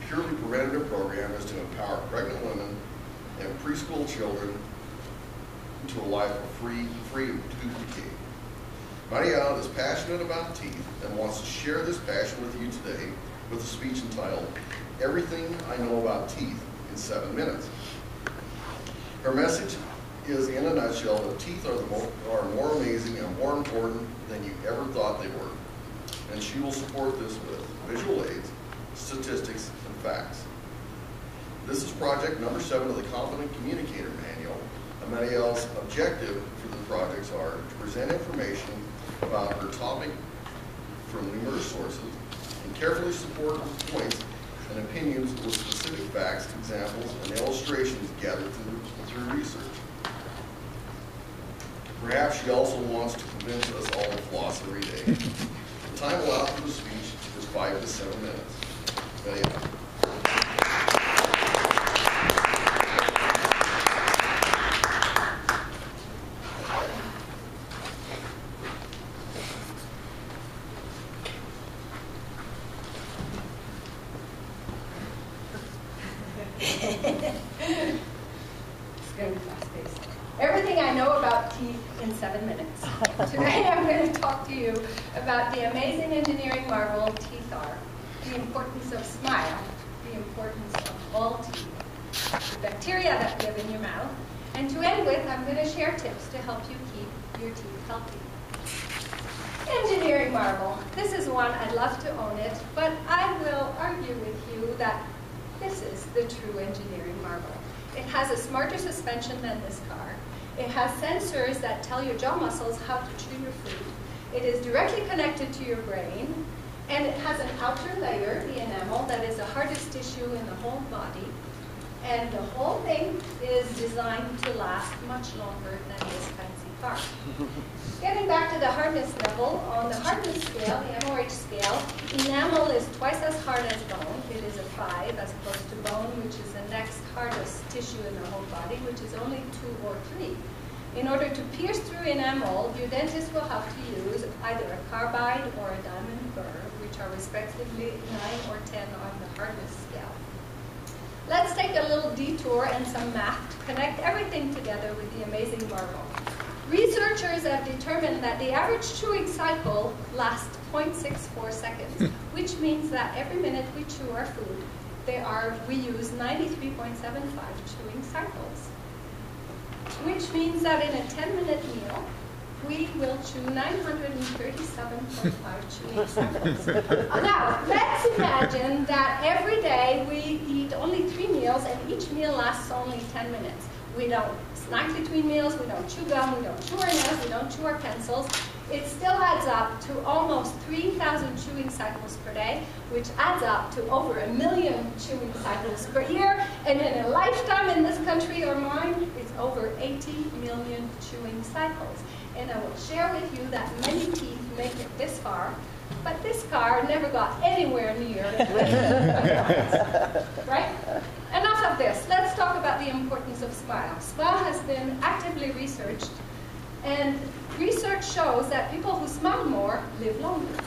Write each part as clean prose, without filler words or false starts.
purely preventative program is to empower pregnant women and preschool children to a life of free of tooth decay. Marielle is passionate about teeth and wants to share this passion with you today with a speech entitled, "Everything I Know About Teeth in 7 Minutes." Her message is, in a nutshell, that teeth are more amazing and more important than you ever thought they were. And she will support this with visual aids, statistics, and facts. This is project number 7 of the Confident Communicator Manual, and Marielle's objective for the projects are to present information about her topic from numerous sources and carefully support with points and opinions with specific facts, examples, and illustrations gathered through research. Perhaps she also wants to convince us all to floss every day. The time allowed for the speech is 5 to 7 minutes. Marielle. Everything I know about teeth in 7 minutes. Today I'm going to talk to you about the amazing engineering marvel teeth are, the importance of smile, the importance of all teeth, the bacteria that live in your mouth, and to end with, I'm going to share tips to help you keep your teeth healthy. Engineering marvel. This is one, I'd love to own it, but I will argue with you that this is the true engineering marvel. It has a smarter suspension than this car. It has sensors that tell your jaw muscles how to chew your food. It is directly connected to your brain, and it has an outer layer, the enamel, that is the hardest tissue in the whole body. And the whole thing is designed to last much longer than this fancy car. Getting back to the hardness level, on the hardness scale, the MOH scale, enamel is twice as hard as bone. It is a 5 as opposed to bone, which is the next hardest tissue in the whole body, which is only 2 or 3. In order to pierce through enamel, your dentist will have to use either a carbide or a diamond burr, which are respectively 9 or 10 on the hardness scale. Let's take a little detour and some math to connect everything together with the amazing marvel. Researchers have determined that the average chewing cycle lasts 0.64 seconds, which means that every minute we chew our food, we use 93.75 chewing cycles. Which means that in a 10-minute meal, we will chew 937.5 chewing cycles. Now, let's imagine that every day we eat only 3 meals and each meal lasts only 10 minutes. We don't snack between meals, we don't chew gum, we don't chew our nails, we don't chew our pencils. It still adds up to almost 3,000 chewing cycles per day, which adds up to over 1 million chewing cycles per year. And in a lifetime in this country or mine, it's over 80 million chewing cycles. And I will share with you that many teeth make it this far, but this car never got anywhere near right? Enough of this. Let's talk about the importance of smile. Smile has been actively researched, and research shows that people who smile more live longer.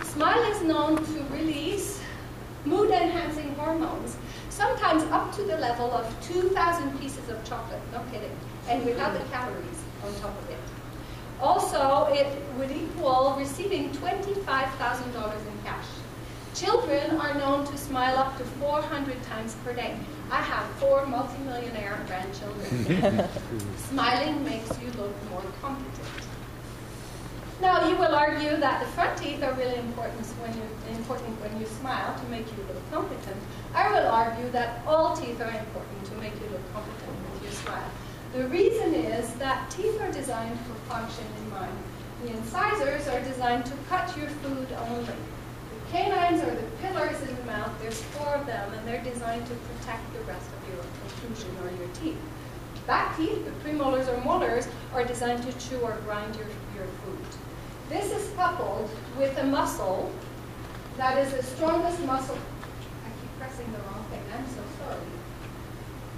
Smile is known to release mood-enhancing hormones, sometimes up to the level of 2,000 pieces of chocolate, no kidding, and without the calories on top of it. Also, it would equal receiving $25,000 in cash. Children are known to smile up to 400 times per day. I have 4 multimillionaire grandchildren. Smiling makes you look more competent. Now, you will argue that the front teeth are really important when you smile to make you look competent. I will argue that all teeth are important to make you look competent with your smile. The reason is that teeth are designed for function in mind. The incisors are designed to cut your food only. The canines are the pillars in the mouth. There's 4 of them, and they're designed to protect the rest of your occlusion or your teeth. Back teeth, the premolars or molars, are designed to chew or grind your food. This is coupled with a muscle that is the strongest muscle. I keep pressing the wrong thing. I'm so sorry.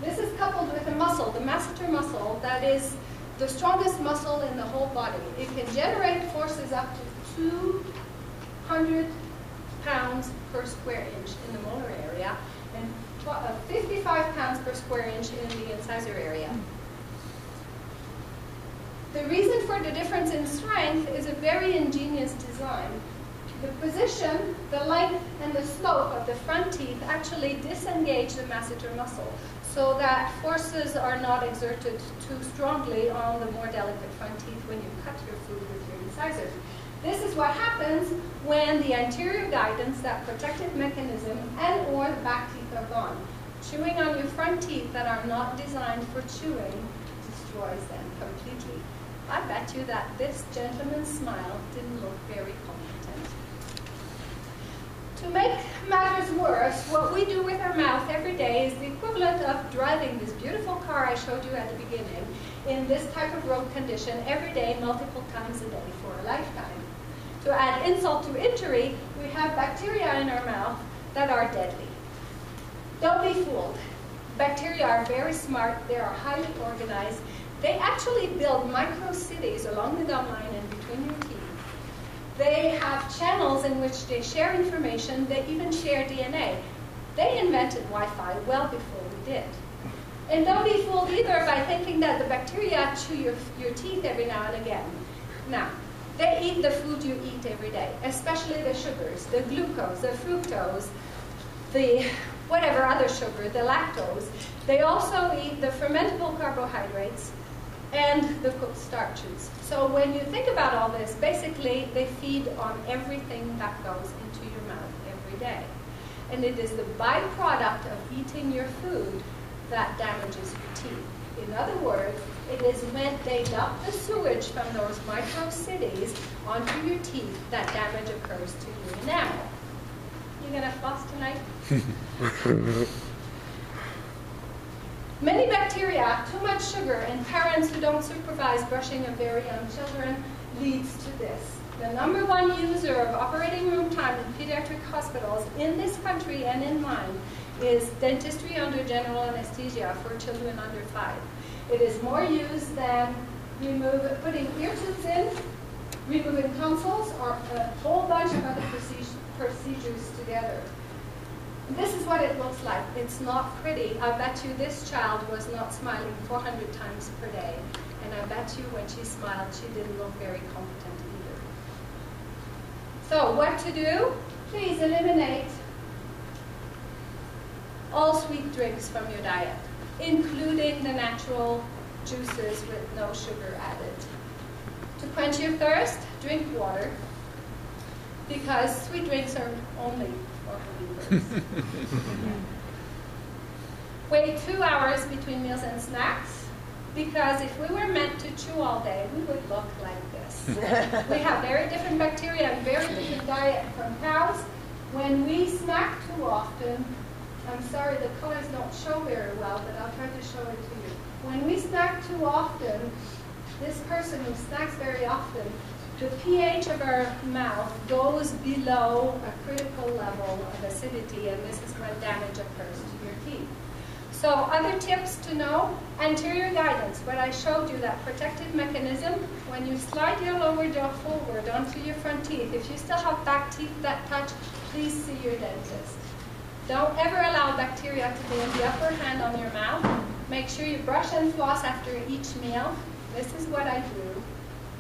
This is coupled with a muscle, the masseter muscle, that is the strongest muscle in the whole body. It can generate forces up to 200 pounds per square inch in the molar area. area and 55 pounds per square inch in the incisor area. The reason for the difference in strength is a very ingenious design. The position, the length, and the slope of the front teeth actually disengage the masseter muscle so that forces are not exerted too strongly on the more delicate front teeth when you cut your food with your incisors. This is what happens when the anterior guidance, that protective mechanism, and or the back teeth are gone. Chewing on your front teeth that are not designed for chewing destroys them completely. I bet you that this gentleman's smile didn't look very competent. To make matters worse, what we do with our mouth every day is the equivalent of driving this beautiful car I showed you at the beginning in this type of road condition every day, multiple times a day for a lifetime. To add insult to injury, we have bacteria in our mouth that are deadly. Don't be fooled. Bacteria are very smart. They are highly organized. They actually build micro-cities along the gum line and between your teeth. They have channels in which they share information. They even share DNA. They invented Wi-Fi well before we did. And don't be fooled either by thinking that the bacteria chew your teeth every now and again. Now, they eat the food you eat every day, especially the sugars, the glucose, the fructose, the whatever other sugar, the lactose. They also eat the fermentable carbohydrates and the cooked starches. So when you think about all this, basically they feed on everything that goes into your mouth every day. And it is the byproduct of eating your food that damages your teeth. In other words, it is when they dump the sewage from those micro-cities onto your teeth that damage occurs to your enamel. You gonna floss tonight? Many bacteria, too much sugar, and parents who don't supervise brushing of very young children leads to this. The #1 user of operating room time in pediatric hospitals in this country and in mine is dentistry under general anesthesia for children under 5. It is more used than putting ear tubes in, removing tonsils, or a whole bunch of other procedures together. This is what it looks like. It's not pretty. I bet you this child was not smiling 400 times per day. And I bet you when she smiled, she didn't look very competent either. So what to do? Please eliminate all sweet drinks from your diet, including the natural juices with no sugar added. To quench your thirst, drink water, because sweet drinks are only for believers. Wait 2 hours between meals and snacks, because if we were meant to chew all day, we would look like this. We have very different bacteria and very different diet from cows. When we snack too often, I'm sorry, the colors don't show very well, but I'll try to show it to you. When we snack too often, this person who snacks very often, the pH of our mouth goes below a critical level of acidity, and this is when damage occurs to your teeth. So other tips to know, anterior guidance, what I showed you, that protective mechanism, when you slide your lower jaw forward onto your front teeth, if you still have back teeth that touch, please see your dentist. Don't ever allow bacteria to be in the upper hand on your mouth. Make sure you brush and floss after each meal. This is what I do.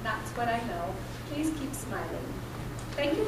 That's what I know. Please keep smiling. Thank you.